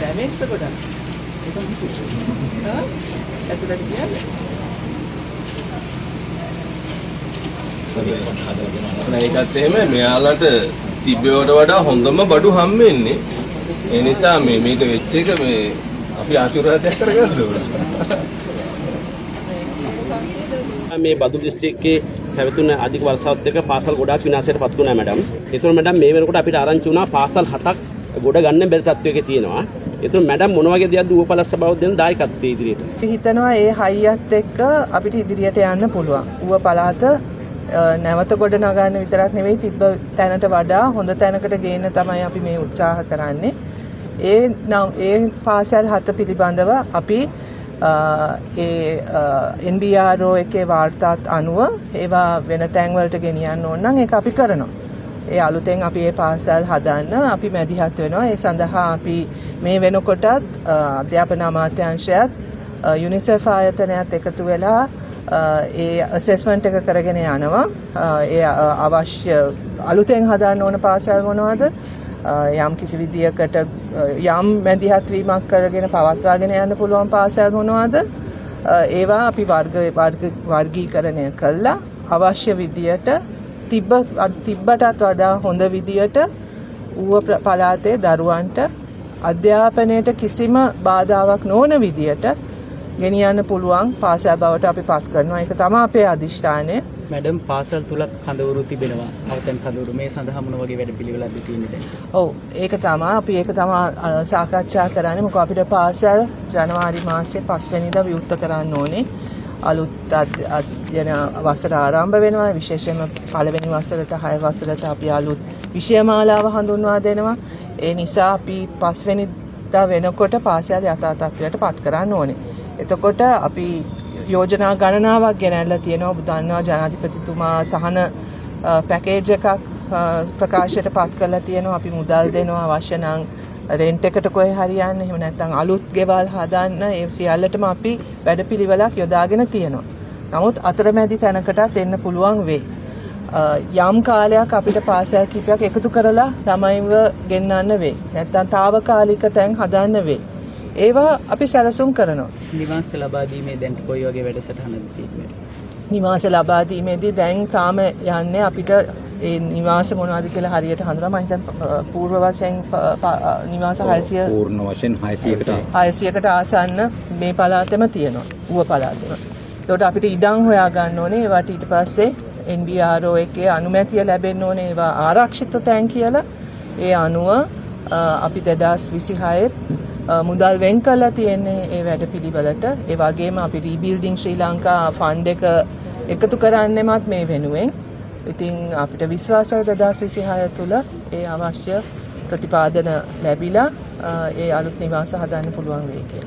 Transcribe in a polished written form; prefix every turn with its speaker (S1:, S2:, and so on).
S1: Damage the good. That's what
S2: ඒකත් එහෙම මෙයාලට තිබ්බේවට වඩා හොඳම බඩු හම්බෙන්නේ. ඒ නිසා මේක වෙච්ච එක අපි ආශිර්වාදයක් කරගන්න ඕනේ.
S3: මේ බදු දිස්ත්‍රික්කයේ පැවතුන අධික වර්ෂාවත් එක්ක පාසල් ගොඩාක් විනාශයට පත් වුණා මැඩම්. ඒතර මැඩම් මේ වෙනකොට අපිට ආරංචි වුණා පාසල් 7ක් ගොඩ ගන්න බැරි තත්ත්වයක තියෙනවා. ඒතර මැඩම් මොන වගේ දෙයක්ද ඌව පළස්ස බව දෙන දායකත්වයේ ඉදිරියට.
S1: අපි හිතනවා ඒ හයියත් එක්ක අපිට ඉදිරියට යන්න පුළුවන්. ඌව පළාත නැවත ගොඩ නගන්න විතරක් නෙවෙයි තිබ්බ තැනට වඩා හොඳ තැනකට ගේන්න තමයි අපි මේ උත්සාහ කරන්නේ. ඒ පාසල් 7 පිළිබඳව අපි NBRO එකේ වාර්තාත් අනුව ඒවා වෙන තැන් වලට ගෙනියන්න ඕන නම් ඒක අපි කරනවා. ඒ අලුතෙන් අපි මේ පාසල් හදන්න අපි මැදිහත් වෙනවා. ඒ සඳහා අපි මේ වෙනකොටත් අධ්‍යාපන අමාත්‍යාංශයත් UNICEF ආයතනයත් එකතු වෙලා ඒ ඇසෙස්මන්ට් එක කරගෙන යනවා. ඒ අවශ්‍ය අලුතෙන් හදාන්න ඕන පාසල් මොනවද? යම් කිසි විදියකට යම් මැදිහත් වීමක් කරගෙන පවත්වාගෙන යන්න පුළුවන් පාසල් මොනවද? ඒවා අපි වර්ගීකරණය කළා අවශ්‍ය විදියට තිබ්බටත් වඩා හොඳ විදියට ඌව පළාතේ දරුවන්ට අධ්‍යාපනයට කිසිම බාධාවක් නොවන විදියට ගෙනියන්න පුළුවන් පාසල් බවට අපි පත් කරනවා. ඒක තමයි අපේ අදිෂ්ඨානය.
S4: මැඩම් පාසල් තුලත් කඳවුරු තිබෙනවා. අවතන් කඳවුරු මේ සඳහා මොන වගේ වැඩපිළිවෙලක්ද තියෙන්නේ දැන්?
S1: ඔව් ඒක තමයි අපි සාකච්ඡා කරන්නේ. මොකද අපිට පාසල් ජනවාරි මාසයේ 5 වෙනිදා විවෘත කරන්න ඕනේ. අලුත් අධ්‍යයන වසර ආරම්භ වෙනවා. විශේෂයෙන්ම පළවෙනි වසරට 6 වසරට අපි අලුත් විෂය මාලාව හඳුන්වා දෙනවා. ඒ නිසා අපි 5 වෙනිදා වෙනකොට පාසල් යථා තත්ත්වයට පත් කරන්න ඕනේ. එතකොට අපි යෝජනා ගණනාවක් ගෙනල්ලා තියෙනවා. ඔබ දන්නවා ජනාධිපතිතුමා සහන පැකේජ් එකක් ප්‍රකාශයට පත් කරලා තියෙනවා. අපි මුදල් දෙනවා අවශ්‍ය නම් රෙන්ට් එකට කොහේ හරි යන්න. එහෙම නැත්නම් අලුත් ගෙවල් හදන්න. ඒ සියල්ලටම අපි වැඩපිළිවෙලක් යොදාගෙන තියෙනවා. නමුත් අතරමැදි තැනකටත් එන්න පුළුවන් වෙයි. යම් කාලයක් අපිට පාසල් කිහිපයක් එකතු කරලා ළමයින්ව ගෙන්නන්න වෙයි. නැත්නම් తాවකාලික තැන් හදන්න වෙයි. ඒවා අපි සැලසුම් කරනවා.
S4: නිවාස ලබා දීමේ දැන් කොයි වගේ වැඩසටහනද තියෙන්නේ?
S1: නිවාස ලබා දීමේදී දැන් තාම යන්නේ අපිට ඒ නිවාස මොනවද කියලා හරියට හඳුනා. මම හිතන්නේ පූර්ව වශයෙන් නිවාස 600
S5: පූර්ණ වශයෙන්
S1: 600කට ආසන්න මේ පළාතෙම තියෙනවා. ඌව පළාතෙම. ඒකට අපිට ඉඩම් හොයා ගන්න ඕනේ. ඒවට ඊට පස්සේ NBRO එකේ අනුමැතිය ලැබෙන්න ඕනේ. ඒවා ආරක්ෂිත තැන් කියලා. ඒ අනුව අපි 2026 මුදල් වෙන් කරලා තියෙන්නේ ඒ වැඩපිළිවෙලට. ඒ වගේම අපි රීබිල්ඩින් ශ්‍රී ලංකා ෆන්ඩ් එක එකතු කරන්නෙමත් මේ වෙනුවෙන්. ඉතින් අපිට විශ්වාසයි 2026 තුල ඒ අවශ්‍ය ප්‍රතිපාදන ලැබිලා ඒ අලුත් නිවාස හදන්න පුළුවන් වෙයි කියලා.